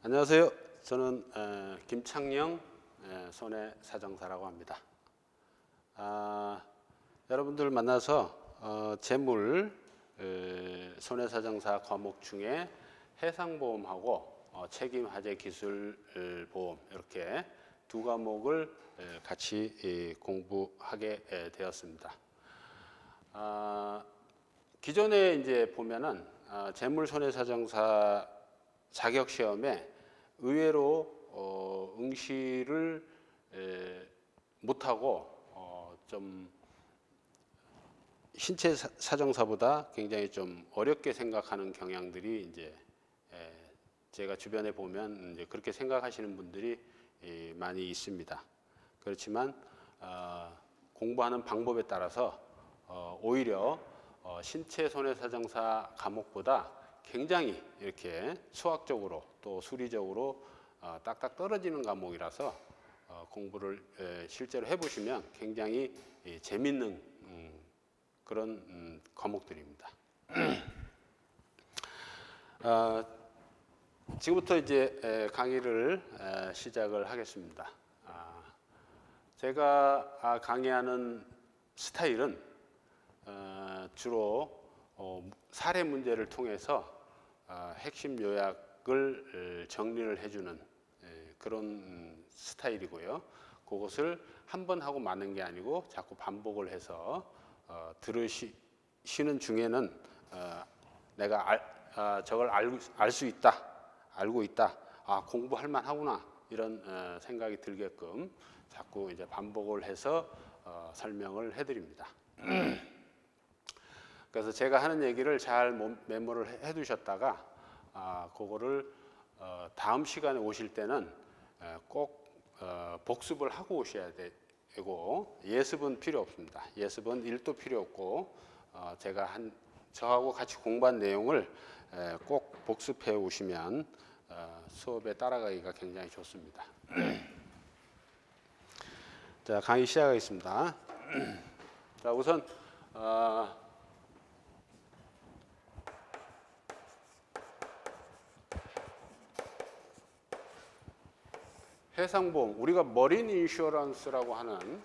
안녕하세요. 저는 김창영 손해사정사라고 합니다. 여러분들 만나서 재물 손해사정사 과목 중에 해상보험하고 책임화재기술보험 이렇게 두 과목을 같이 공부하게 되었습니다. 기존에 이제 보면은 재물손해사정사 자격시험에 의외로 응시를 못하고 좀 신체 사정사보다 굉장히 좀 어렵게 생각하는 경향들이 이제 제가 주변에 보면 이제 그렇게 생각하시는 분들이 많이 있습니다. 그렇지만 공부하는 방법에 따라서 오히려 신체 손해사정사 과목보다 굉장히 이렇게 수학적으로 또 수리적으로 딱딱 떨어지는 과목이라서 공부를 실제로 해보시면 굉장히 재밌는 그런 과목들입니다. 지금부터 이제 강의를 시작을 하겠습니다. 제가 강의하는 스타일은 주로 사례 문제를 통해서 핵심 요약을 정리를 해주는 그런 스타일이고요. 그것을 한 번 하고 마는 게 아니고 자꾸 반복을 해서 들으시는 중에는 내가 저걸 알 수 있다, 알고 있다, 공부할 만하구나 이런 생각이 들게끔 자꾸 이제 반복을 해서 설명을 해드립니다. 그래서 제가 하는 얘기를 잘 메모를 해두셨다가 그거를 다음 시간에 오실 때는 꼭 복습을 하고 오셔야 되고, 예습은 필요 없습니다. 예습은 1도 필요 없고 제가 저하고 같이 공부한 내용을 꼭 복습해 오시면 수업에 따라가기가 굉장히 좋습니다. 자, 강의 시작하겠습니다. 자, 우선 해상보험, 우리가 머린 인슈어런스라고 하는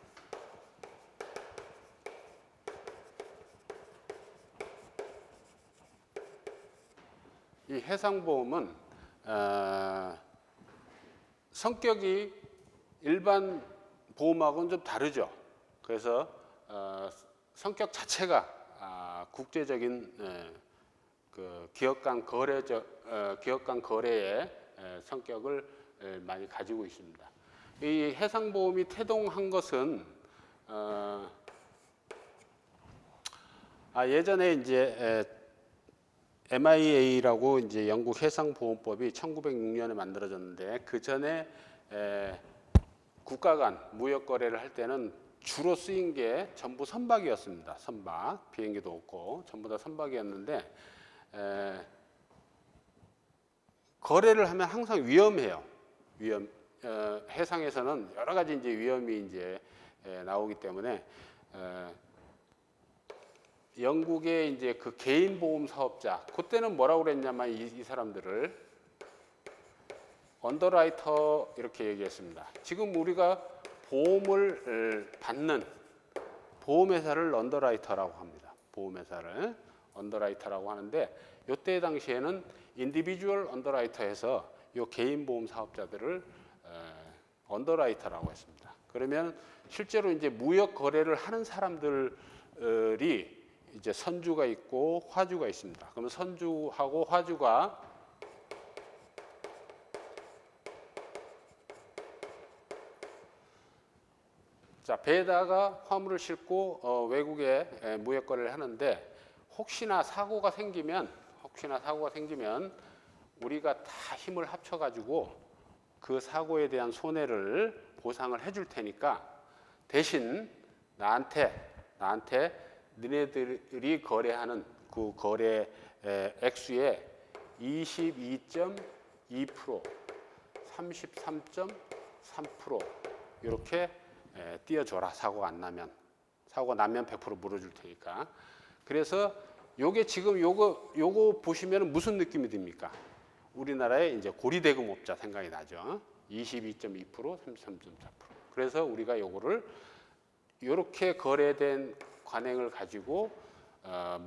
이 해상보험은 성격이 일반 보험하고는 좀 다르죠. 그래서 성격 자체가 국제적인 그 기업 간 거래의 성격을 많이 가지고 있습니다. 이 해상보험이 태동한 것은 예전에 이제 MIA라고 이제 영국 해상보험법이 1906년에 만들어졌는데, 그 전에 국가 간 무역 거래를 할 때는 주로 쓰인 게 전부 선박이었습니다. 선박, 비행기도 없고 전부 다 선박이었는데 거래를 하면 항상 위험해요. 해상에서는 여러 가지 이제 위험이 이제 나오기 때문에 영국의 이제 그 개인 보험 사업자, 그때는 뭐라고 그랬냐면 이 사람들을 언더라이터 이렇게 얘기했습니다. 지금 우리가 보험을 받는 보험회사를 언더라이터라고 합니다. 보험회사를 언더라이터라고 하는데, 이때 당시에는 인디비주얼 언더라이터에서 이 개인 보험 사업자들을 언더라이터라고 했습니다. 그러면 실제로 이제 무역 거래를 하는 사람들이 이제 선주가 있고 화주가 있습니다. 그러면 선주하고 화주가 배에다가 화물을 싣고 외국에 무역 거래를 하는데, 혹시나 사고가 생기면 우리가 다 힘을 합쳐 가지고 그 사고에 대한 손해를 보상을 해줄 테니까 대신 나한테 너네들이 거래하는 그 거래 액수의 22.2%, 33.3% 이렇게 띄워줘라. 사고가 나면 100% 물어줄 테니까. 그래서 요게 지금 요거 보시면 무슨 느낌이 듭니까? 우리나라의 이제 고리대금업자 생각이 나죠. 22.2%, 33.4%. 그래서 우리가 요거를 이렇게 거래된 관행을 가지고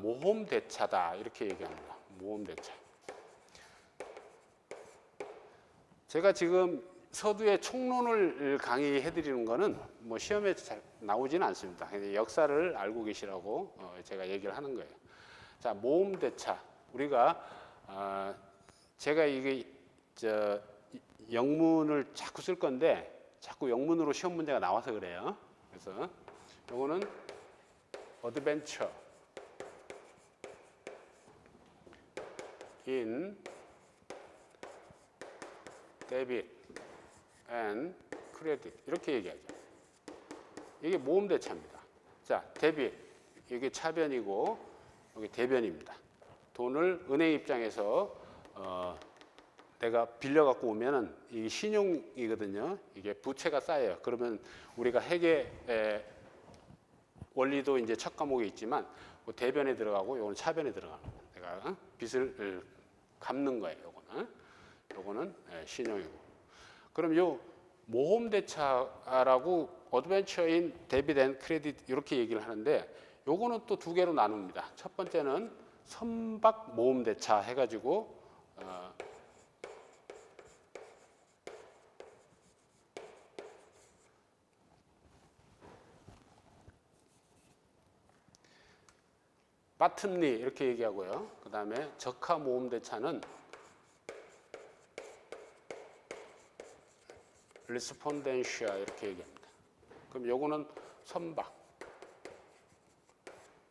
모험대차다 이렇게 얘기합니다. 모험대차. 제가 지금 서두에 총론을 강의해 드리는 거는 뭐 시험에 잘 나오지는 않습니다. 역사를 알고 계시라고 제가 얘기를 하는 거예요. 자, 모험대차. 우리가 제가 이게 영문을 자꾸 쓸 건데 자꾸 영문으로 시험 문제가 나와서 그래요. 그래서 요거는 adventure in debit and credit 이렇게 얘기하죠. 이게 모험대차입니다. 자, 데빗 이게 차변이고 여기 대변입니다. 돈을 은행 입장에서 내가 빌려 갖고 오면은 이 신용이거든요. 이게 부채가 쌓여요. 그러면 우리가 회계 원리도 이제 첫 과목에 있지만 대변에 들어가고 요거는 차변에 들어가는 거예요. 내가 빚을 갚는 거예요. 요거는 신용이고. 그럼 요 모험대차라고 어드벤처인 데빗 앤 크레딧 이렇게 얘기를 하는데 요거는 또 두 개로 나눕니다. 첫 번째는 선박 모험대차 해가지고 바텀리 이렇게 얘기하고요. 그 다음에 적화 모험대차는 리스폰덴시아 이렇게 얘기합니다. 그럼 요거는 선박,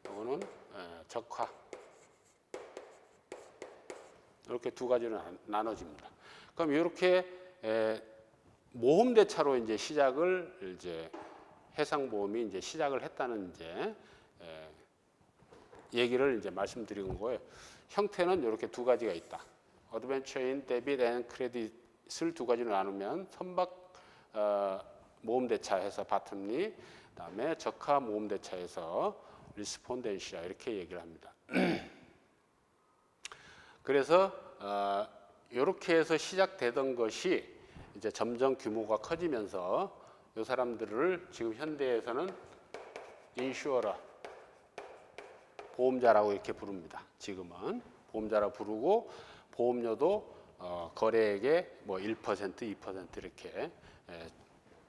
요거는 적화 이렇게 두 가지로 나눠집니다. 그럼 이렇게 모험대차로 이제 시작을 이제 해상보험이 이제 시작을 했다는 이제 얘기를 이제 말씀드린 거예요. 형태는 이렇게 두 가지가 있다. 어드벤처인 데빗 앤 크레딧을 두 가지로 나누면 선박 모험대차에서 바텀리, 그다음에 적화 모험대차에서 리스폰덴시아 이렇게 얘기를 합니다. 그래서 이렇게 해서 시작되던 것이 이제 점점 규모가 커지면서 이 사람들을 지금 현대에서는 인슈어러 보험자라고 이렇게 부릅니다. 지금은 보험자라고 부르고 보험료도 거래액의 뭐 1%, 2% 이렇게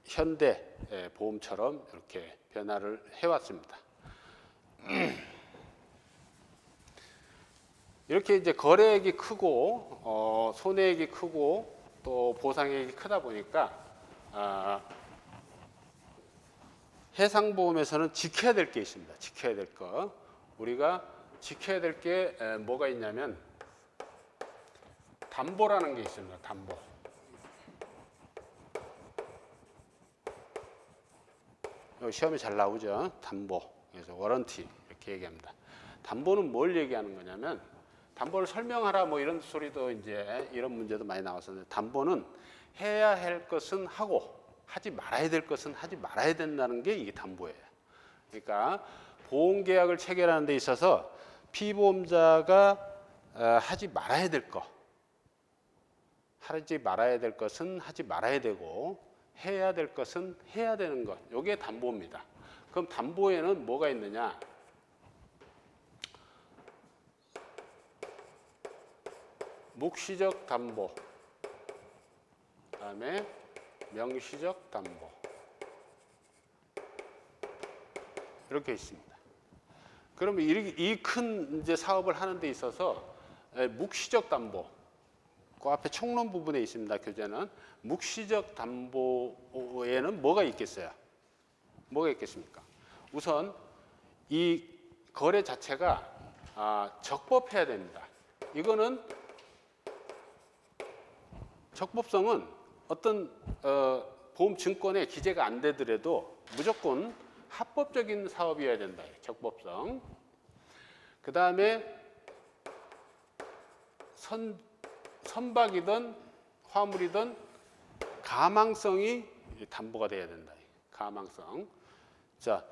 현대 보험처럼 이렇게 변화를 해왔습니다. 이렇게 이제 거래액이 크고 손해액이 크고 또 보상액이 크다 보니까 해상보험에서는 지켜야 될 게 있습니다. 지켜야 될 거. 우리가 지켜야 될 게 뭐가 있냐면 담보라는 게 있습니다. 담보. 시험에 잘 나오죠. 담보. 그래서 워런티 이렇게 얘기합니다. 담보는 뭘 얘기하는 거냐면 담보를 설명하라 뭐 이런 소리도 이제 이런 문제도 많이 나왔었는데 담보는 해야 할 것은 하고 하지 말아야 될 것은 하지 말아야 된다는 게 이게 담보예요. 그러니까 보험 계약을 체결하는 데 있어서 피보험자가 하지 말아야 될 거, 하지 말아야 될 것은 하지 말아야 되고 해야 될 것은 해야 되는 것. 이게 담보입니다. 그럼 담보에는 뭐가 있느냐? 묵시적 담보, 그다음에 명시적 담보 이렇게 있습니다. 그러면 이 큰 이제 사업을 하는 데 있어서 묵시적 담보, 그 앞에 총론 부분에 있습니다. 교재는 묵시적 담보에는 뭐가 있겠어요? 뭐가 있겠습니까? 우선 이 거래 자체가 적법해야 됩니다. 이거는 적법성은 어떤 보험증권에 기재가 안 되더라도 무조건 합법적인 사업이어야 된다. 적법성. 그 다음에 선박이든 화물이든 가망성이 담보가 돼야 된다. 가망성. 자,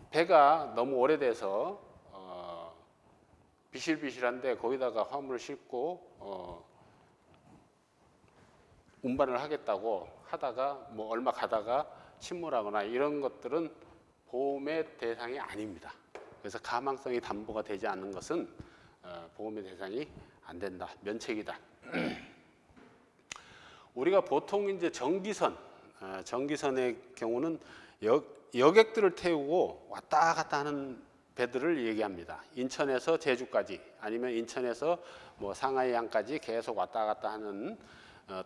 배가 너무 오래돼서 비실비실한데 거기다가 화물을 싣고 운반을 하겠다고 하다가 뭐 얼마 가다가 침몰하거나 이런 것들은 보험의 대상이 아닙니다. 그래서 가망성이 담보가 되지 않는 것은 보험의 대상이 안 된다, 면책이다. 우리가 보통 이제 전기선의 경우는 여객들을 태우고 왔다 갔다 하는 배들을 얘기합니다. 인천에서 제주까지 아니면 인천에서 뭐 상하이항까지 계속 왔다 갔다 하는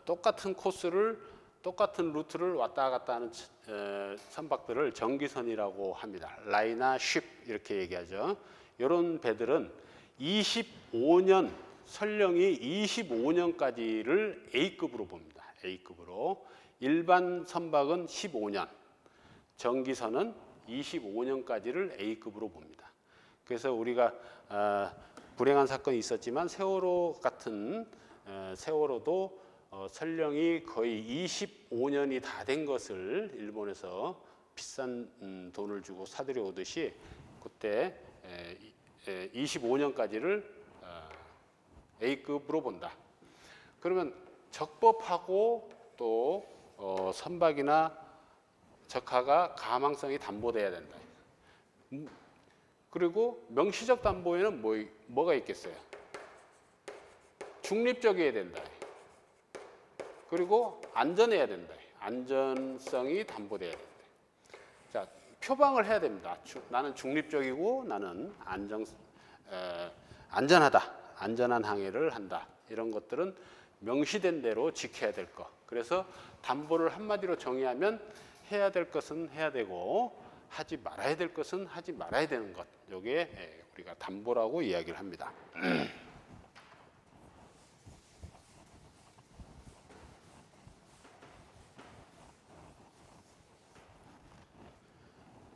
똑같은 코스를 똑같은 루트를 왔다 갔다 하는 선박들을 전기선이라고 합니다. 라이나 쉽 이렇게 얘기하죠. 이런 배들은 25년 설령이 25년까지를 A급으로 봅니다. A급으로. 일반 선박은 15년, 전기선은 25년까지를 A급으로 봅니다. 그래서 우리가 불행한 사건이 있었지만 세월호 같은 세월호도 설령이 거의 25년이 다 된 것을 일본에서 비싼 돈을 주고 사들여 오듯이 그때 25년까지를 A급으로 본다. 그러면 적법하고 또 선박이나 적하가 가망성이 담보돼야 된다. 그리고 명시적 담보에는 뭐가 있겠어요? 중립적이어야 된다. 그리고 안전해야 된다. 안전성이 담보돼야 된다. 자, 표방을 해야 됩니다. 나는 중립적이고 나는 안전하다. 안전한 항해를 한다. 이런 것들은 명시된 대로 지켜야 될 것. 그래서 담보를 한마디로 정의하면 해야 될 것은 해야 되고 하지 말아야 될 것은 하지 말아야 되는 것. 이게 우리가 담보라고 이야기를 합니다.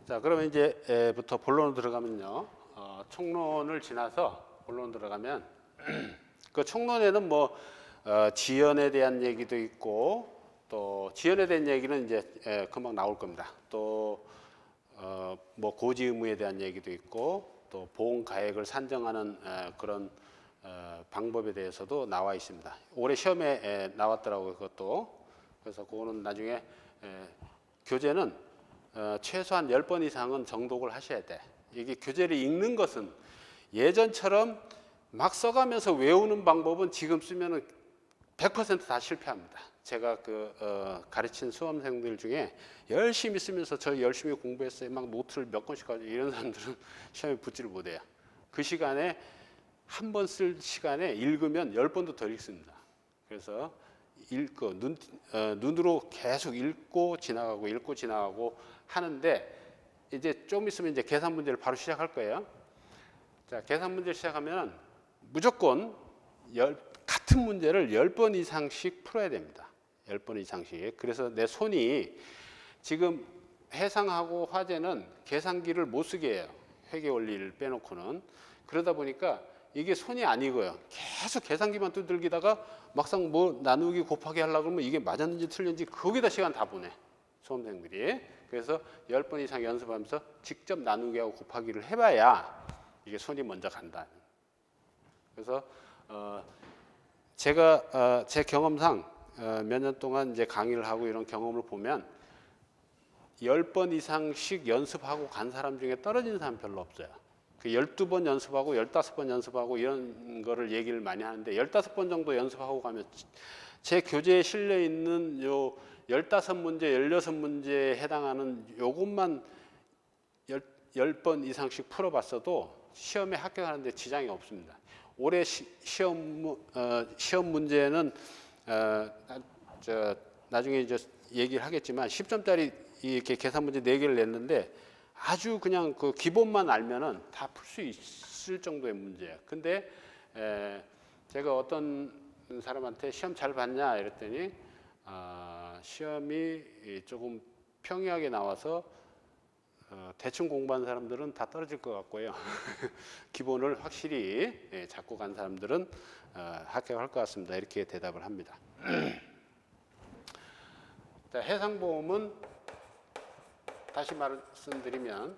자, 그러면 이제부터 본론으로 들어가면요. 총론을 지나서 본론 들어가면 그 총론에는 뭐 지연에 대한 얘기도 있고 또 지연에 대한 얘기는 이제 금방 나올 겁니다. 또 뭐 고지 의무에 대한 얘기도 있고 또 보험 가액을 산정하는 그런 방법에 대해서도 나와 있습니다. 올해 시험에 나왔더라고요, 그것도. 그래서 그거는 나중에 교재는 최소한 10번 이상은 정독을 하셔야 돼. 이게 교재를 읽는 것은 예전처럼 막 써가면서 외우는 방법은 지금 쓰면은 100% 다 실패합니다. 제가 가르친 수험생들 중에 열심히 쓰면서 저 열심히 공부했어요. 막 노트를 몇 권씩 가지고 이런 사람들은 시험에 붙지를 못해요. 그 시간에 한 번 쓸 시간에 읽으면 10번도 더 읽습니다. 그래서 읽고 눈으로 계속 읽고 지나가고 하는데 이제 좀 있으면 이제 계산 문제를 바로 시작할 거예요. 자, 계산 문제를 시작하면 무조건 같은 문제를 10번 이상씩 풀어야 됩니다. 10번 이상씩. 그래서 내 손이 지금 해상하고 화재는 계산기를 못 쓰게 해요. 회계 원리를 빼놓고는. 그러다 보니까 이게 손이 안 익어요. 계속 계산기만 두들기다가 막상 뭐 나누기 곱하기 하려고 그러면 이게 맞았는지 틀렸는지 거기다 시간 다 보내. 수험생들이. 그래서 10번 이상 연습하면서 직접 나누기하고 곱하기를 해봐야 이게 손이 먼저 간다. 그래서 제가 제 경험상 몇 년 동안 이제 강의를 하고 이런 경험을 보면 10번 이상씩 연습하고 간 사람 중에 떨어진 사람 별로 없어요. 그 12번 연습하고 15번 연습하고 이런 거를 얘기를 많이 하는데 15번 정도 연습하고 가면 제 교재에 실려 있는 요 15문제, 16문제에 해당하는 요것만 10번 이상씩 풀어봤어도 시험에 합격하는데 지장이 없습니다. 올해 시험 문제는 나중에 이제 얘기를 하겠지만 10점짜리 이렇게 계산 문제 4개를 냈는데 아주 그냥 그 기본만 알면은 다 풀 수 있을 정도의 문제예요. 근데 제가 어떤 사람한테 시험 잘 봤냐 이랬더니 시험이 조금 평이하게 나와서 대충 공부한 사람들은 다 떨어질 것 같고요. 기본을 확실히 잡고 간 사람들은 합격할 것 같습니다. 이렇게 대답을 합니다. 자, 해상보험은 다시 말씀드리면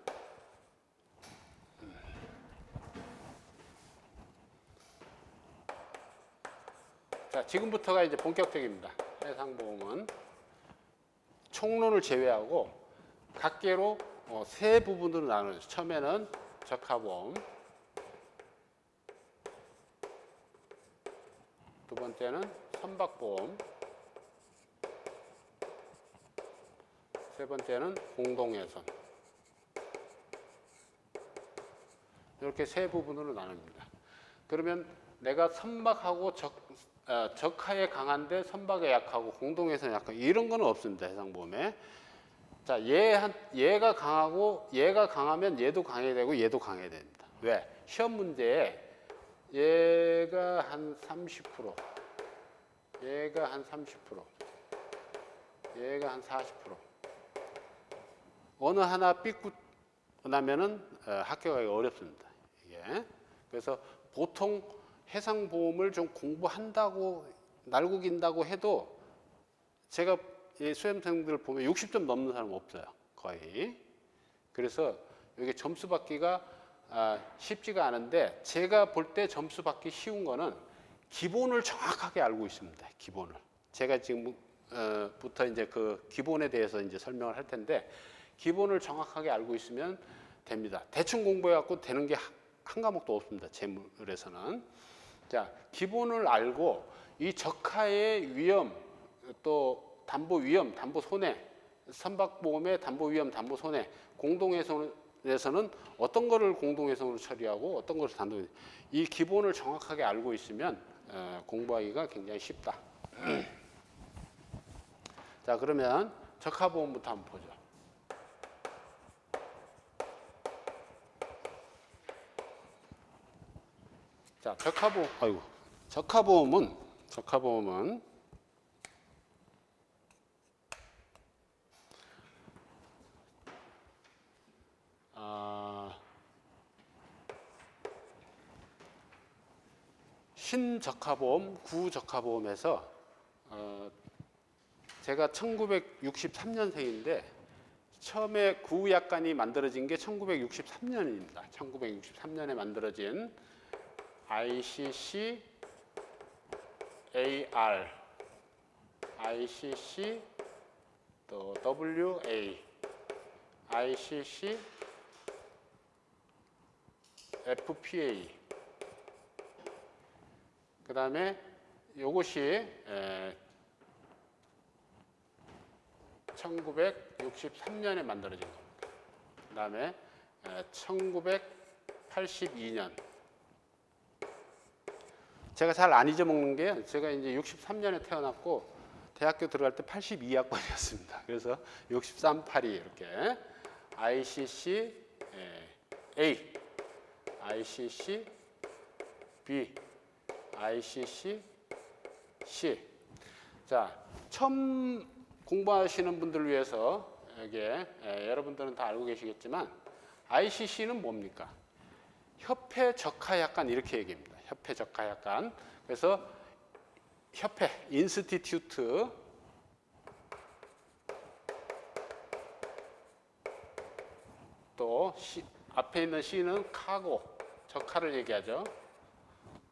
자, 지금부터가 이제 본격적입니다. 해상보험은 총론을 제외하고 각계로 세 부분으로 나누어요. 처음에는 적하보험, 두 번째는 선박보험, 세 번째는 공동훼손. 이렇게 세 부분으로 나눕니다. 그러면 내가 선박하고 적하에 강한데 선박에 약하고 공동훼손에 약하고 이런 거는 없습니다. 해상보험에. 자, 얘가 강하고 얘가 강하면 얘도 강해야 되고 얘도 강해야 됩니다. 왜? 시험 문제에 얘가 한 30%, 얘가 한 30%, 얘가 한 40%. 어느 하나 삐끗 나면은 합격하기 어렵습니다. 이게. 그래서 보통 해상보험을 좀 공부한다고 날고 긴다고 해도 제가 수험생들 보면 60점 넘는 사람 없어요. 거의. 그래서 여기 점수 받기가 쉽지가 않은데 제가 볼 때 점수 받기 쉬운 거는 기본을 정확하게 알고 있습니다. 기본을. 제가 지금부터 이제 그 기본에 대해서 이제 설명을 할 텐데 기본을 정확하게 알고 있으면 됩니다. 대충 공부해 갖고 되는 게 한 과목도 없습니다. 재물에서는. 자, 기본을 알고 이 적하의 위험 또 담보 위험, 담보 손해, 선박보험의 담보 위험, 담보 손해, 공동훼손에서는 어떤 거를 공동훼손으로 처리하고 어떤 것을 단독, 이 기본을 정확하게 알고 있으면 공부하기가 굉장히 쉽다. 자, 그러면 적하보험부터 한번 보죠. 자, 적하보험은 신적하보험, 구적하보험에서 제가 1963년생인데 처음에 구약관이 만들어진 게 1963년입니다. 1963년에 만들어진 ICC AR, ICC 또 WA, ICC FPA. 그 다음에 이것이 1963년에 만들어진 겁니다. 그 다음에 1982년. 제가 잘 안 잊어먹는 게 제가 이제 63년에 태어났고 대학교 들어갈 때 82학번이었습니다. 그래서 63, 82 이렇게 ICC A, ICC B, ICC C. 자, 처음 공부하시는 분들을 위해서 이게 여러분들은 다 알고 계시겠지만 ICC는 뭡니까? 협회 적하약관 이렇게 얘기합니다. 협회 적하약관. 그래서 협회 인스티튜트 또 앞에 있는 C는 카고 적하를 얘기하죠.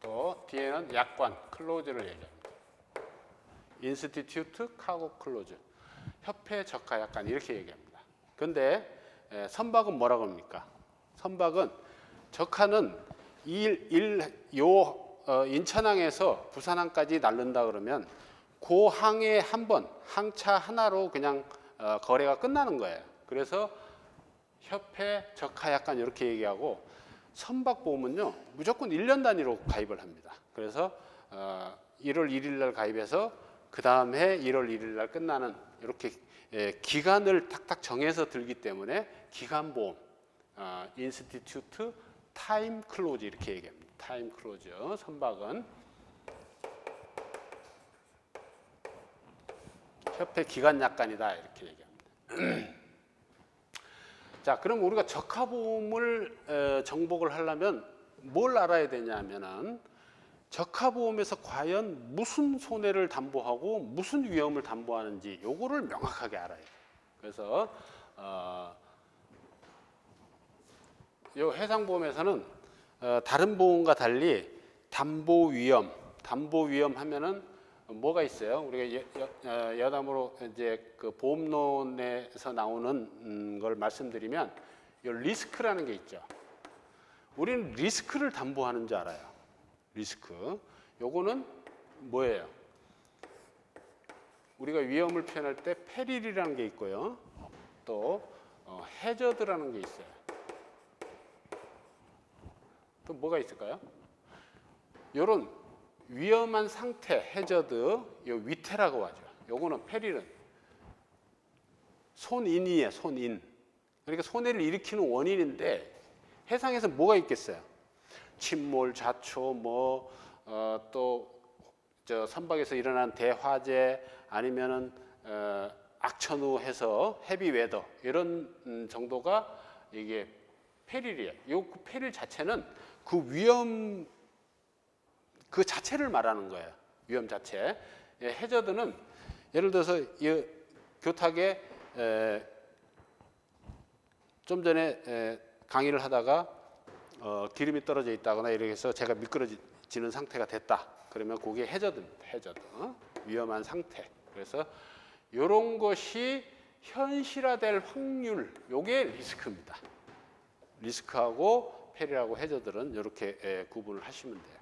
또 뒤에는 약관 클로즈를 얘기합니다. 인스티튜트 카고 클로즈 협회 적하약관 이렇게 얘기합니다. 그런데 선박은 뭐라고 합니까? 선박은 적하는 인천항에서 부산항까지 날른다 그러면 그 항에 한 번, 항차 하나로 그냥 거래가 끝나는 거예요. 그래서 협회 적하약관 이렇게 얘기하고 선박보험은요 무조건 1년 단위로 가입을 합니다. 그래서 1월 1일 날 가입해서 그 다음 해 1월 1일 날 끝나는 이렇게 기간을 탁탁 정해서 들기 때문에 기간보험, 인스티튜트 타임 클로즈 이렇게 얘기합니다. 타임 클로즈 선박은 협회 기간 약관이다 이렇게 얘기합니다. 자, 그럼 우리가 적하보험을 정복을 하려면 뭘 알아야 되냐면은 적하보험에서 과연 무슨 손해를 담보하고 무슨 위험을 담보하는지 요거를 명확하게 알아야 돼요. 그래서 요 해상보험에서는 다른 보험과 달리 담보 위험, 담보 위험 하면은 뭐가 있어요? 우리가 여담으로 이제 그 보험론에서 나오는 걸 말씀드리면 이 리스크라는 게 있죠. 우리는 리스크를 담보하는 줄 알아요. 리스크. 요거는 뭐예요? 우리가 위험을 표현할 때 페릴이라는 게 있고요. 또 해저드라는 게 있어요. 또 뭐가 있을까요? 요런 위험한 상태, 해저드, 요 위태라고 하죠. 요거는 페릴은 손인이에요, 손인. 그러니까 손해를 일으키는 원인인데 해상에서 뭐가 있겠어요? 침몰, 자초, 또 저 선박에서 일어난 대화재 아니면은 악천후해서 헤비 웨더 이런 정도가 이게 페릴이에요. 요 페릴 자체는 그 위험 그 자체를 말하는 거예요. 위험 자체. 해저드는 예를 들어서 이 교탁에 좀 전에 강의를 하다가 기름이 떨어져 있다거나 이렇게 해서 제가 미끄러지는 상태가 됐다. 그러면 그게 해저드입니다. 해저드. 위험한 상태. 그래서 이런 것이 현실화될 확률, 요게 리스크입니다. 리스크하고 페릴하고 해저드는 이렇게 구분을 하시면 돼요.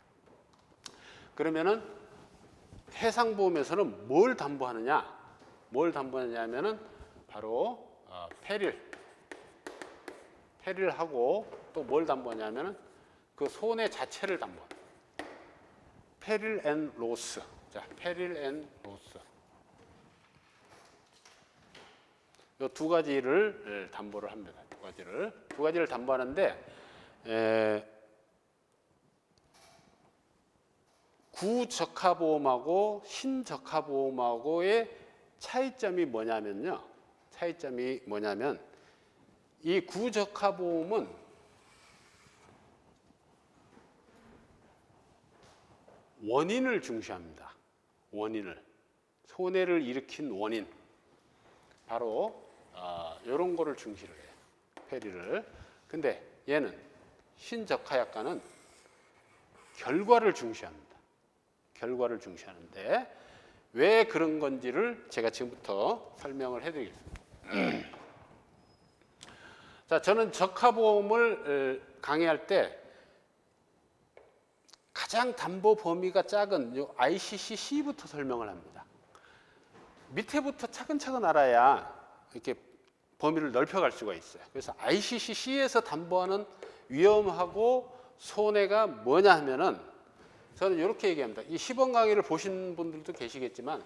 그러면은 해상보험에서는 뭘 담보하느냐? 뭘 담보하냐면은 바로 페릴하고 또 뭘 담보하냐면은 그 손해 자체를 담보합니다. 페릴 앤 로스. 자, 페릴 앤 로스. 이 두 가지를 담보를 합니다. 두 가지를 담보하는데 구적하보험하고 신적하보험하고의 차이점이 뭐냐면 이 구적하보험은 원인을 중시합니다. 원인을. 손해를 일으킨 원인. 바로 이런 거를 중시를 해요. 페리를. 근데 얘는 신적하약관은 결과를 중시합니다. 결과를 중시하는데 왜 그런 건지를 제가 지금부터 설명을 해드리겠습니다. 자, 저는 적하보험을 강의할 때 가장 담보 범위가 작은 요 ICC-C부터 설명을 합니다. 밑에부터 차근차근 알아야 이렇게 범위를 넓혀갈 수가 있어요. 그래서 ICC-C에서 담보하는 위험하고 손해가 뭐냐 하면은 저는 이렇게 얘기합니다. 이 10원 강의를 보신 분들도 계시겠지만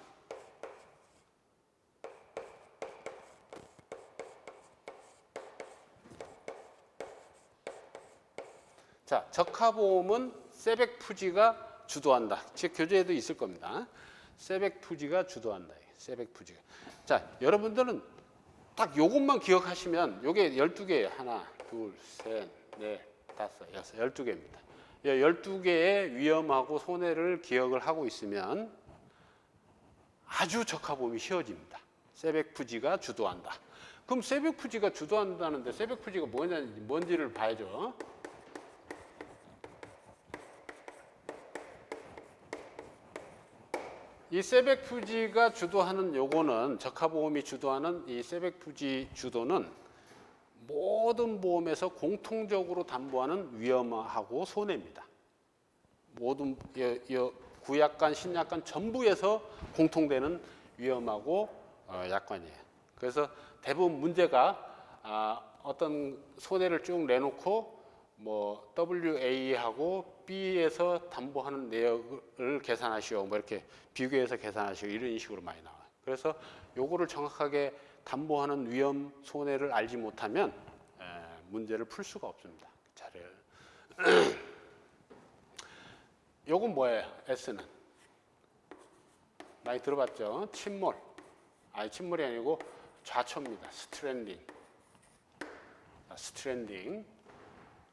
자, 적하보험은 세백푸지가 주도한다. 제 교재에도 있을 겁니다. 세백푸지가 주도한다. 세백푸지가. 자, 여러분들은 딱 요것만 기억하시면 요게 12개예요. 하나, 둘, 셋, 넷, 다섯, 여섯, 12개입니다. 12개의 위험하고 손해를 기억을 하고 있으면 아주 적하보험이 쉬워집니다. 세백푸지가 주도한다. 그럼 세백푸지가 주도한다는데 세백푸지가 뭔지를 봐야죠. 이 세백푸지가 주도하는 요거는 적하보험이 주도하는 이 세백푸지 주도는 모든 보험에서 공통적으로 담보하는 위험하고 손해입니다. 모든 구약관, 신약관 전부에서 공통되는 위험하고 약관이에요. 그래서 대부분 문제가 어떤 손해를 쭉 내놓고 뭐 WA하고 B에서 담보하는 내역을 계산하시오, 뭐 이렇게 비교해서 계산하시오 이런 식으로 많이 나와요. 그래서 요거를 정확하게 담보하는 위험 손해를 알지 못하면 문제를 풀 수가 없습니다. 요건 뭐예요? S는 많이 들어봤죠? 침몰. 침몰이 아니고 좌초입니다. 스트랜딩.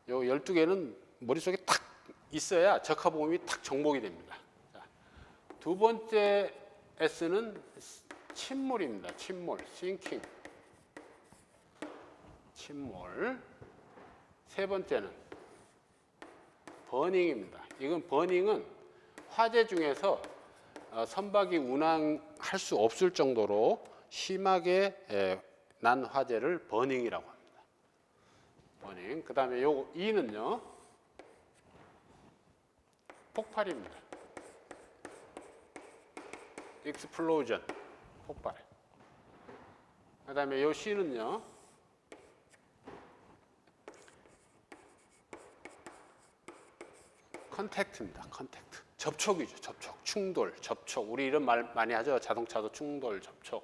요 12개는 머릿속에 탁 있어야 적하보험이 탁 정복이 됩니다. 자, 두 번째 S는 침몰입니다. sinking. 침몰. 세 번째는 burning입니다. 이건 burning은 화재 중에서 선박이 운항할 수 없을 정도로 심하게 난 화재를 버닝이라고 합니다. 버닝. 그 다음에 요 E는요, 폭발입니다. explosion, 폭발. 그 다음에 요 C는요, 컨택트입니다. 컨택트. 접촉이죠. 접촉. 충돌, 접촉. 우리 이런 말 많이 하죠. 자동차도 충돌, 접촉.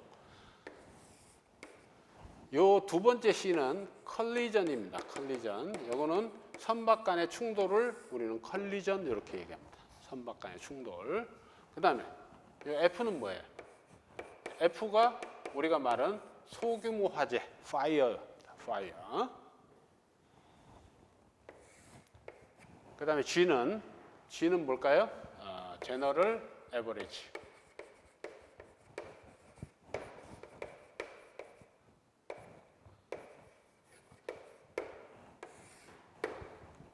요 두 번째 C는 컬리전입니다. 컬리전. 요거는 선박 간의 충돌을 우리는 컬리전 이렇게 얘기합니다. 선박 간의 충돌. 그 다음에 요 F는 뭐예요? F가 우리가 말한 소규모 화재, 파이어입니다. 파이어. 그 다음에 G는 뭘까요? 제너럴 에버리지.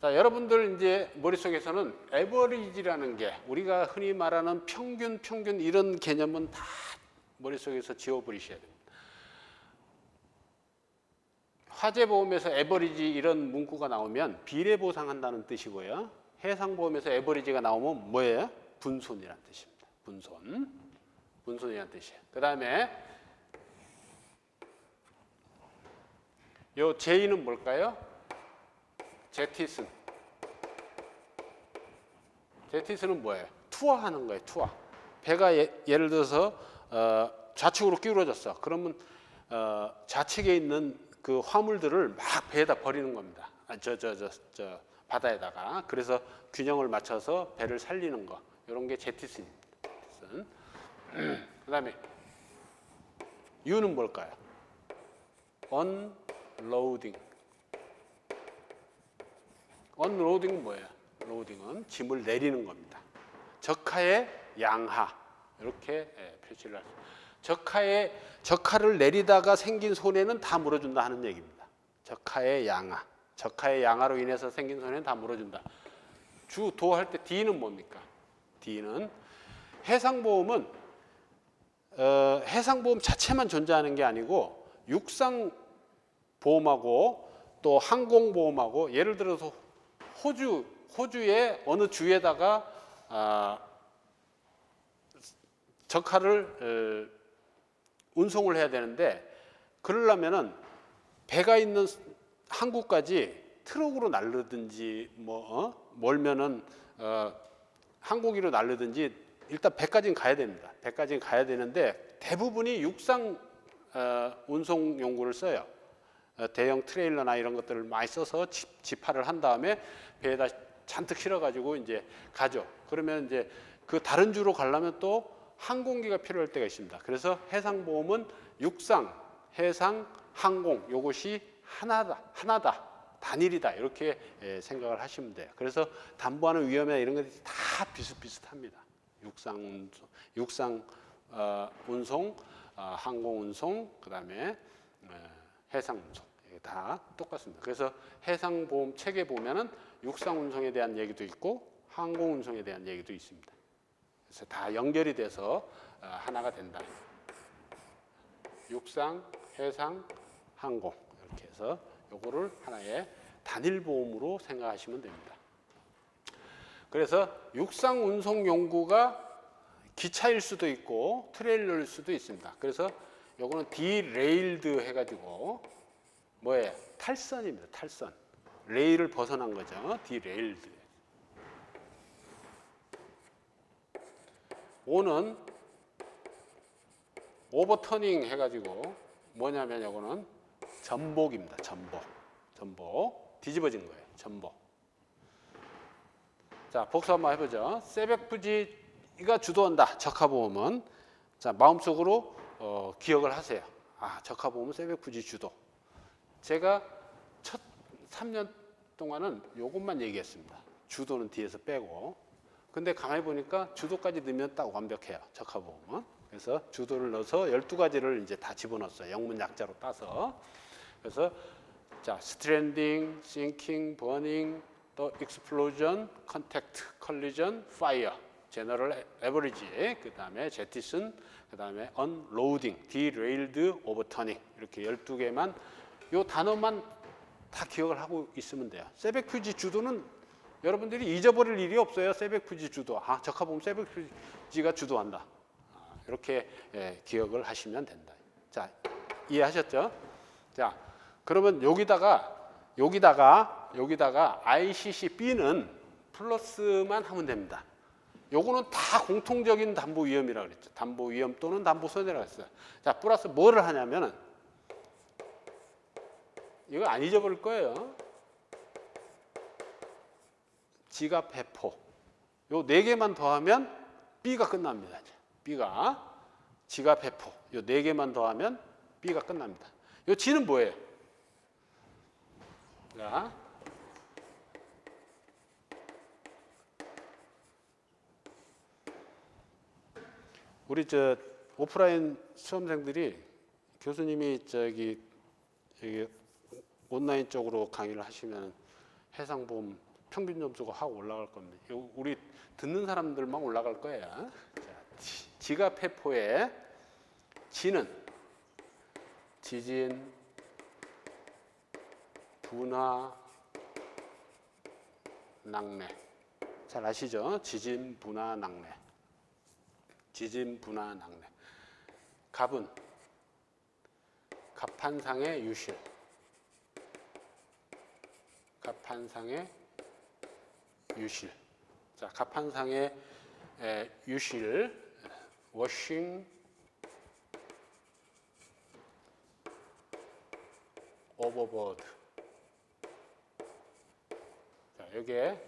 자, 여러분들 이제 머릿속에서는 에버리지라는 게 우리가 흔히 말하는 평균 이런 개념은 다 머릿속에서 지워버리셔야 됩니다. 화재보험에서 에버리지 이런 문구가 나오면 비례보상한다는 뜻이고요. 해상보험에서 에버리지가 나오면 뭐예요? 분손이라는 뜻입니다. 분손이라는 뜻이에요. 그 다음에 요 J는 뭘까요? 제티슨. 제티슨은 뭐예요? 투하하는 거예요. 투하. 배가 예를 들어서 좌측으로 기울어졌어. 그러면 좌측에 있는 그 화물들을 막 배에다 버리는 겁니다. 저 바다에다가. 그래서 균형을 맞춰서 배를 살리는 거. 이런 게 제티슨입니다. 그다음에 U는 뭘까요? 언로딩. 언로딩은 뭐예요? 로딩은 짐을 내리는 겁니다. 적하의 양하 이렇게 표시를 합니다. 적하를 내리다가 생긴 손해는 다 물어준다 하는 얘기입니다. 적하의 양하. 적하의 양하로 인해서 생긴 손해는 다 물어준다. 주도할 때 D는 뭡니까? D는 해상보험은 해상보험 자체만 존재하는 게 아니고 육상보험하고 또 항공보험하고 예를 들어서 호주의 어느 주에다가 적하를 운송을 해야 되는데 그러려면은 배가 있는 항구까지 트럭으로 날르든지 멀면은 항공기로 날르든지 일단 배까지는 가야 됩니다. 배까지는 가야 되는데 대부분이 육상 운송 용구를 써요. 대형 트레일러나 이런 것들을 많이 써서 지파를 한 다음에 배에다 잔뜩 실어가지고 이제 가죠. 그러면 이제 그 다른 주로 가려면 또 항공기가 필요할 때가 있습니다. 그래서 해상보험은 육상, 해상, 항공 요것이 하나다, 단일이다 이렇게 생각을 하시면 돼요. 그래서 담보하는 위험이나 이런 것들이 다 비슷비슷합니다. 육상 운송, 항공 운송, 그다음에 해상 운송 다 똑같습니다. 그래서 해상보험 책에 보면은 육상 운송에 대한 얘기도 있고 항공 운송에 대한 얘기도 있습니다. 그래서 다 연결이 돼서 하나가 된다. 육상, 해상, 항공 이렇게 해서 요거를 하나의 단일 보험으로 생각하시면 됩니다. 그래서 육상 운송 용구가 기차일 수도 있고 트레일러일 수도 있습니다. 그래서 요거는 디레일드 해가지고 뭐예요? 탈선입니다. 탈선. 레일을 벗어난 거죠. 디레일드. O는 오버터닝 해가지고 뭐냐면 요거는 전복입니다. 전복. 뒤집어진 거예요. 전복. 자, 복수 한번 해보죠. 세백부지가 주도한다. 적하보험은. 자, 마음속으로 기억을 하세요. 적하보험은 세백부지 주도. 제가 첫 3년 동안은 요것만 얘기했습니다. 주도는 뒤에서 빼고. 근데 가만히 보니까 주도까지 넣으면 딱 완벽해요. 적하보험은. 그래서 주도를 넣어서 12가지를 이제 다 집어넣었어요. 영문 약자로 따서. 그래서 자, 스트랜딩, 싱킹, 버닝, 또 익스플로전, 컨택트, 컬리전, 파이어. 제너럴 에버리지, 그 다음에 제티슨, 그 다음에 언로딩, 디레일드, 오버터닝 이렇게 12개만 요 단어만 다 기억을 하고 있으면 돼요. 세백퓨지 주도는 여러분들이 잊어버릴 일이 없어요. 세백퓨지 주도. 적합 보면 세백퓨지가 주도한다. 이렇게 기억을 하시면 된다. 자, 이해하셨죠? 자, 그러면 여기다가 ICC-B는 플러스만 하면 됩니다. 요거는 다 공통적인 담보 위험이라고 그랬죠. 담보 위험 또는 담보 손해라고 했어요. 자, 플러스 뭐를 하냐면은 이거 안 잊어버릴 거예요. 지갑 회포. 요 4개만 더하면 B가 끝납니다. B가 지갑 회포. 요 4개만 더하면 B가 끝납니다. 요 G는 뭐예요? 자, 우리 오프라인 수험생들이 교수님이 여기 온라인 쪽으로 강의를 하시면 해상보험 평균 점수가 확 올라갈 겁니다. 우리 듣는 사람들만 올라갈 거예요. 자, 지갑 회포의 지는 지진, 분화, 낙뢰. 잘 아시죠? 지진, 분화, 낙뢰. 지진, 분화, 낙뢰. 갑은 갑판상의 유실. 갑판상의 유실. 자, 갑판상의 유실, 워싱, 오버보드. 자, 이게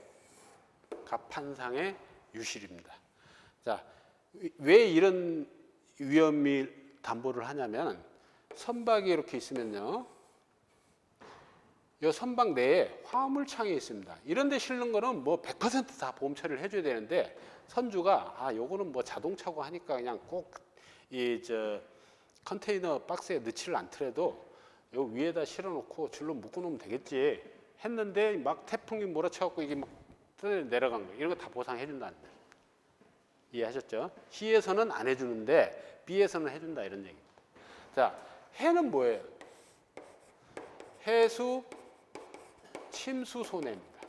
갑판상의 유실입니다. 자, 왜 이런 위험이 담보를 하냐면 선박이 이렇게 있으면요. 이 선박 내에 화물창이 있습니다. 이런 데 실는 거는 뭐 100% 다 보험 처리를 해줘야 되는데 선주가 요거는 뭐 자동차고 하니까 그냥 꼭 컨테이너 박스에 넣지를 않더라도 요 위에다 실어놓고 줄로 묶어놓으면 되겠지 했는데 막 태풍이 몰아쳐갖고 이게 막 내려간 거 이런 거 다 보상해준다는 거예요. 이해하셨죠? C에서는 안 해주는데 B에서는 해준다 이런 얘기입니다. 자, 해는 뭐예요? 해수 침수 손해입니다.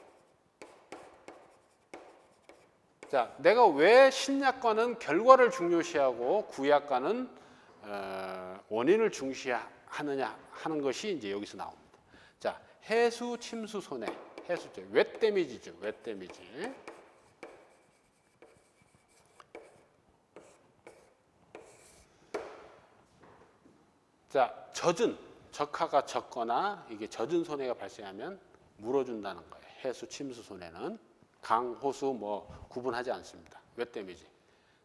자, 내가 왜 신약과는 결과를 중요시하고 구약과는 원인을 중시하느냐 하는 것이 이제 여기서 나옵니다. 자, 해수 침수 손해, 해수죠. 웻 데미지죠. 웻 데미지. 자, 젖은 적하가 젖거나 이게 젖은 손해가 발생하면 물어준다는 거예요. 해수 침수 손해는 강, 호수 뭐 구분하지 않습니다. 웻 데미지.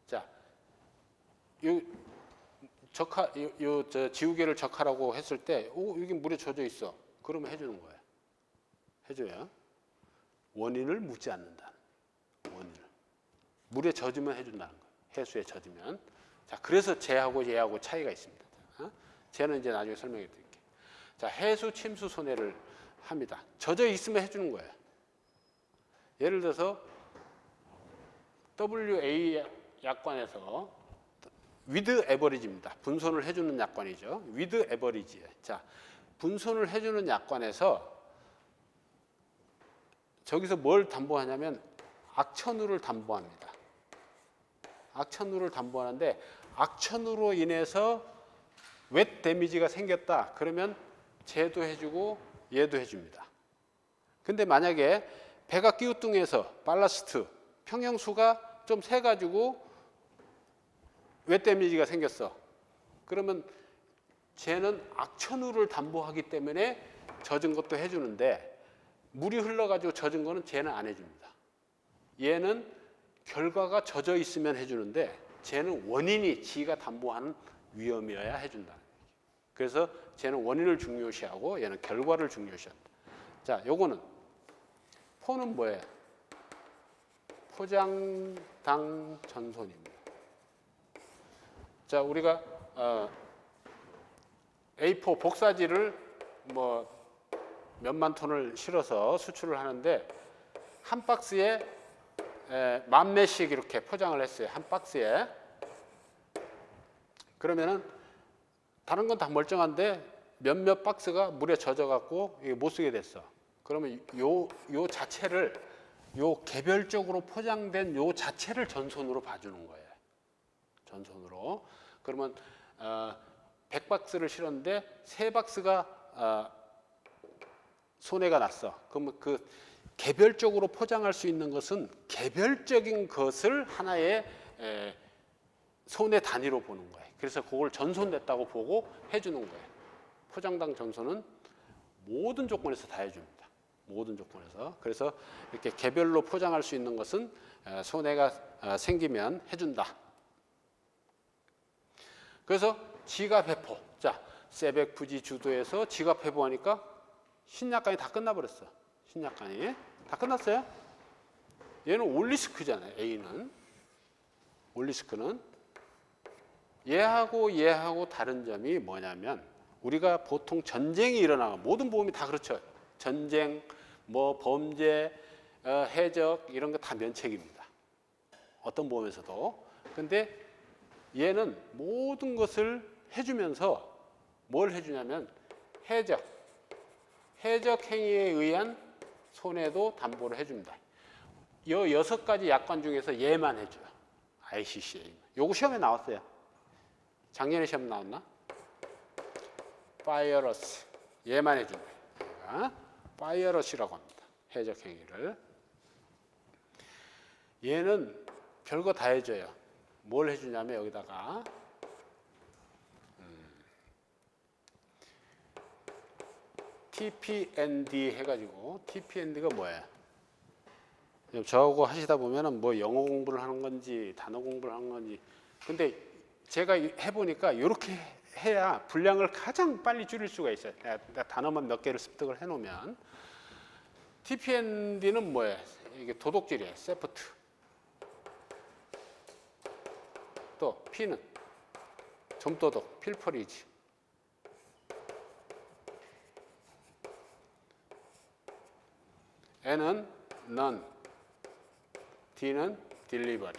자, 지우개를 적하라고 했을 때, 여기 물에 젖어 있어. 그러면 해주는 거예요. 해줘야 원인을 묻지 않는다. 원인을 물에 젖으면 해준다는 거예요. 해수에 젖으면. 자, 그래서 쟤하고 얘하고 차이가 있습니다. 쟤는 이제 나중에 설명해 드릴게요. 자, 해수 침수 손해를 합니다. 젖어 있으면 해주는 거예요. 예를 들어서 WA 약관에서 with average입니다. 분손을 해주는 약관이죠. with average예요. 자, 분손을 해주는 약관에서 저기서 뭘 담보하냐면 악천후를 담보합니다. 악천후를 담보하는데 악천후로 인해서 웻 데미지가 생겼다. 그러면 쟤도 해주고 얘도 해줍니다. 근데 만약에 배가 끼우뚱해서 발라스트 평형수가 좀 세가지고 웻 데미지가 생겼어. 그러면 쟤는 악천후를 담보하기 때문에 젖은 것도 해주는데 물이 흘러가지고 젖은 거는 쟤는 안 해줍니다. 얘는 결과가 젖어 있으면 해주는데 쟤는 원인이 지가 담보하는 위험이어야 해준다. 그래서 쟤는 원인을 중요시하고 얘는 결과를 중요시한다. 자, 요거는 포는 뭐예요? 포장당 전손입니다. 자, 우리가 A4 복사지를 뭐 몇만 톤을 실어서 수출을 하는데 한 박스에 10,000매씩 이렇게 포장을 했어요. 한 박스에. 그러면은 다른 건 다 멀쩡한데 몇몇 박스가 물에 젖어갖고 못 쓰게 됐어. 그러면 요 자체를 요 개별적으로 포장된 요 자체를 전손으로 봐주는 거예요. 전손으로. 그러면 100박스를 실었는데 3박스가 손해가 났어. 그러면 그 개별적으로 포장할 수 있는 것은 개별적인 것을 하나의 손해 단위로 보는 거예요. 그래서 그걸 전손됐다고 보고 해주는 거예요. 포장당 전손은 모든 조건에서 다 해줍니다. 모든 조건에서. 그래서 이렇게 개별로 포장할 수 있는 것은 손해가 생기면 해준다. 그래서 지갑 회포. 자, 세백 부지 주도에서 지갑 회포하니까 신약관이 다 끝나버렸어. 신약관이 다 끝났어요. 얘는 올리스크잖아요. A는 올리스크는 얘하고 다른 점이 뭐냐면 우리가 보통 전쟁이 일어나면 모든 보험이 다 그렇죠. 전쟁, 뭐 범죄, 해적 이런 거 다 면책입니다. 어떤 보험에서도. 근데 얘는 모든 것을 해주면서 뭘 해주냐면 해적 행위에 의한 손해도 담보를 해줍니다. 이 6가지 약관 중에서 얘만 해줘요. ICCA. 요거 시험에 나왔어요. 작년에 시험 나왔나? 파이어러스. 얘만 해준다. 얘가 파이어러스라고 합니다. 해적 행위를. 얘는 별거 다 해줘요. 뭘 해주냐면 여기다가 TPND 해가지고 TPND가 뭐예요? 저하고 하시다 보면은 뭐 영어 공부를 하는 건지 단어 공부를 하는 건지 근데 제가 해보니까 이렇게 해야 분량을 가장 빨리 줄일 수가 있어요. 내가 단어만 몇 개를 습득을 해놓으면 TPND는 뭐예요? 이게 도둑질이에요. 세프트. 또 P는 점도둑, 필퍼리지. N은 none, D는 delivery.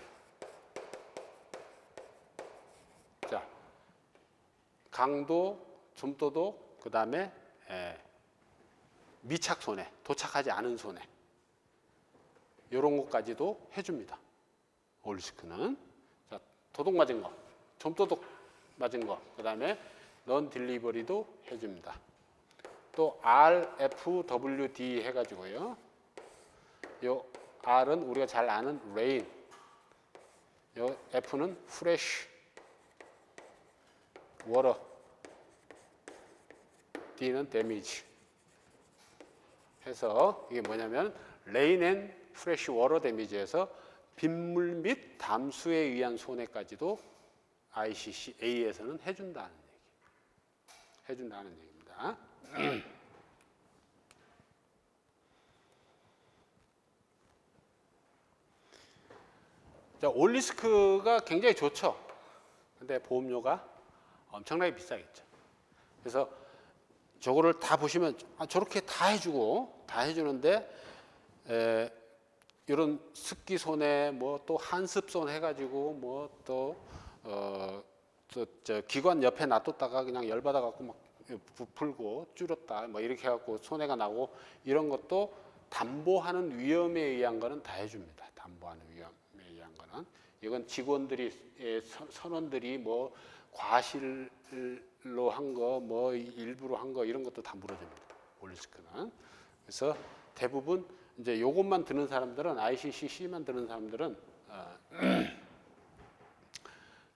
자, 강도, 점도둑, 그 다음에 미착 손해, 도착하지 않은 손해. 이런 것까지도 해줍니다. 올리스크는. 자, 도둑 맞은 거, 점도둑 맞은 거, 그 다음에 non delivery도 해줍니다. 또 RFWD 해가지고요. 요 R은 우리가 잘 아는 rain, 요 F는 fresh, water, D는 damage. 해서 이게 뭐냐면 rain and fresh water damage에서 빗물 및 담수에 의한 손해까지도 ICCA에서는 해준다는 얘기. 해준다는 얘기입니다. 자, 올리스크가 굉장히 좋죠. 근데 보험료가 엄청나게 비싸겠죠. 그래서 저거를 다 보시면 저렇게 다 해주고 다 해주는데 이런 습기 손해, 뭐 또 한습 손해 해가지고 뭐 또 저 기관 옆에 놔뒀다가 그냥 열받아 갖고 막 부풀고 줄였다 뭐 이렇게 해갖고 손해가 나고 이런 것도 담보하는 위험에 의한 거는 다 해줍니다. 담보하는 위험에 의한 거는 이건 직원들이 선원들이 뭐 과실로 한 거, 뭐 일부러 한 거 이런 것도 다 물어줍니다. 올리스크는. 그래서 대부분 이제 요것만 드는 사람들은 ICCC만 드는 사람들은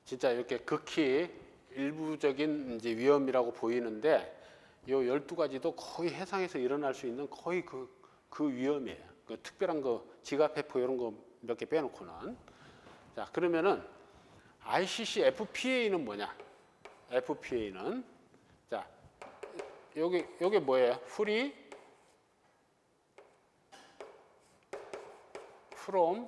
진짜 이렇게 극히 일부적인 이제 위험이라고 보이는데 요 12가지도 거의 해상에서 일어날 수 있는 거의 그 위험이에요. 그 특별한 거 지갑 회포 이런 거 몇 개 빼놓고는. 자, 그러면은 ICC FPA는 뭐냐? FPA는 자, 요게 뭐예요? Free from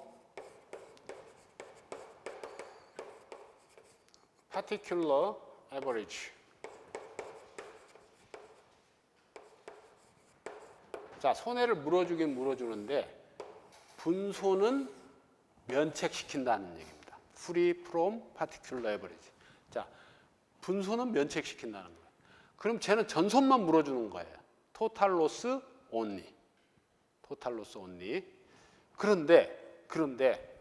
particular average. 자, 손해를 물어주긴 물어주는데 분손은 면책시킨다는 얘기입니다. Free from particular average. 자, 분소는 면책시킨다는 거예요. 그럼 쟤는 전손만 물어주는 거예요. Total loss only. Total loss only. 그런데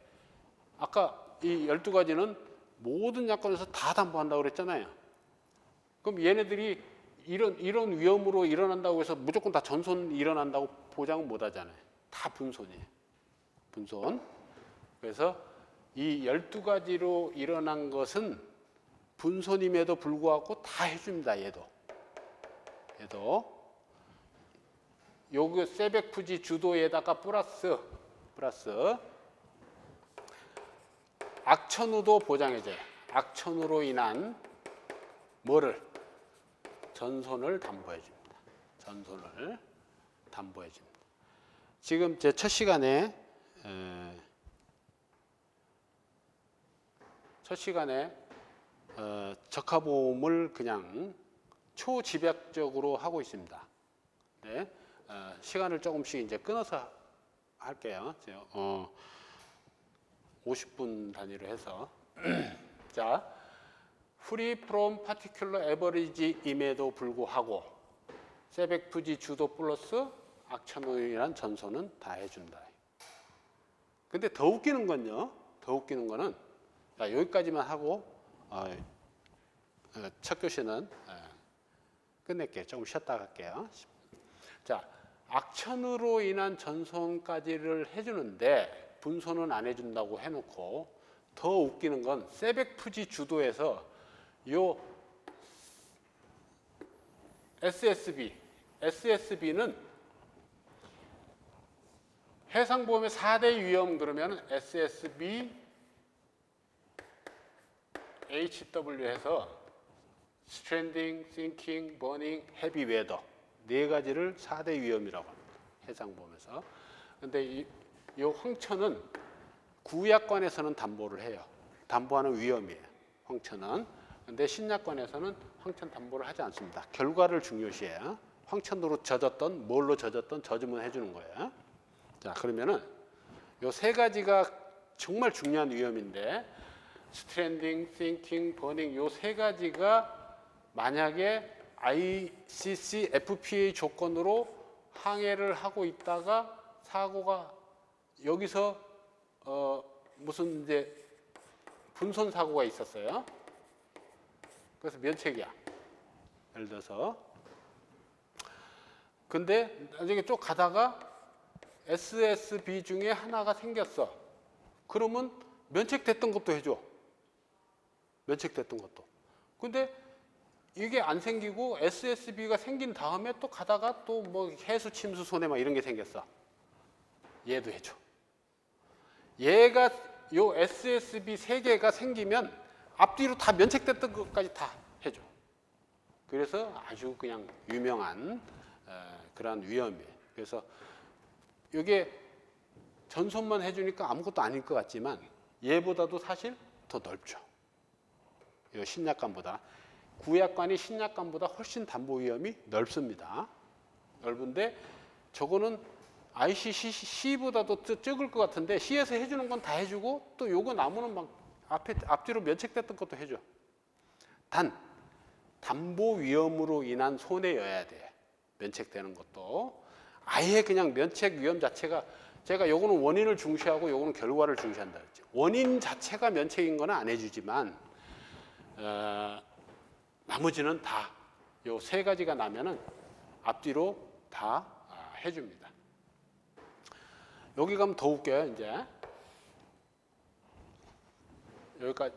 아까 이 12가지는 모든 약관에서 다 담보한다고 그랬잖아요. 그럼 얘네들이 이런 위험으로 일어난다고 해서 무조건 다 전손 일어난다고 보장은 못 하잖아요. 다 분손이에요. 분손. 그래서 이 12가지로 일어난 것은 분손임에도 불구하고 다 해줍니다. 얘도. 요거 세백푸지 주도에다가 플러스 악천후도 보장해줘요. 악천후로 인한 뭐를? 전손을 담보해줍니다. 전손을 담보해줍니다. 지금 제 첫 시간에 적합보험을 그냥 초집약적으로 하고 있습니다. 네, 시간을 조금씩 이제 끊어서 할게요. 50분 단위로 해서 자, free from particular average임에도 불구하고 세백푸지 주도 플러스 악천후이란 전손은 다 해준다. 근데 더 웃기는 건요. 자, 여기까지만 하고 첫 교시는 끝낼게요. 조금 쉬었다 갈게요. 자, 악천후로 인한 전손까지를 해주는데 분손은 안 해준다고 해놓고 더 웃기는 건 세백푸지 주도에서 요 SSB는 해상보험의 4대 위험 그러면 SSB, HW 해서 스트랜딩, 싱킹, 버닝, 헤비 웨더 네 가지를 4대 위험이라고 합니다. 해상보험에서. 근데 이 황천은 구약관에서는 담보를 해요. 담보하는 위험이에요. 황천은. 근데 신약관에서는 황천 담보를 하지 않습니다. 결과를 중요시해요. 황천으로 젖었던 뭘로 젖었던 젖으면 해주는 거예요. 자, 그러면은 요 세 가지가 정말 중요한 위험인데 스트랜딩, 싱킹, 버닝 요 세 가지가 만약에 ICC FPA 조건으로 항해를 하고 있다가 사고가 여기서 무슨 이제 분손 사고가 있었어요. 그래서 면책이야. 예를 들어서. 근데 나중에 쭉 가다가 SSB 중에 하나가 생겼어. 그러면 면책됐던 것도 해줘. 면책됐던 것도. 근데 이게 안 생기고 SSB가 생긴 다음에 또 가다가 또 뭐 해수 침수 손해막 이런 게 생겼어. 얘도 해줘. 얘가 요 SSB 세 개가 생기면 앞뒤로 다 면책됐던 것까지 다 해줘. 그래서 아주 그냥 유명한 그러한 위험이에요. 그래서 이게 전손만 해주니까 아무것도 아닐 것 같지만 얘보다도 사실 더 넓죠. 이 신약관보다. 구약관이 신약관보다 훨씬 담보 위험이 넓습니다. 넓은데 저거는 ICC보다도 적을 것 같은데 C에서 해주는 건 다 해주고 또 요거 나무는 막 앞뒤로 면책됐던 것도 해줘. 단 담보 위험으로 인한 손해여야 돼. 면책되는 것도. 아예 그냥 면책 위험 자체가 제가 요거는 원인을 중시하고 요거는 결과를 중시한다 그랬죠. 원인 자체가 면책인 거는 안 해주지만 나머지는 다 요 세 가지가 나면은 앞뒤로 다 해줍니다. 여기 가면 더 웃겨요. 이제 여기까지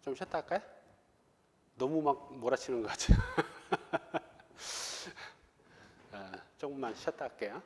좀 쉬었다 할까요? 너무 막 몰아치는 것 같아요. 조금만 쉬었다 할게요.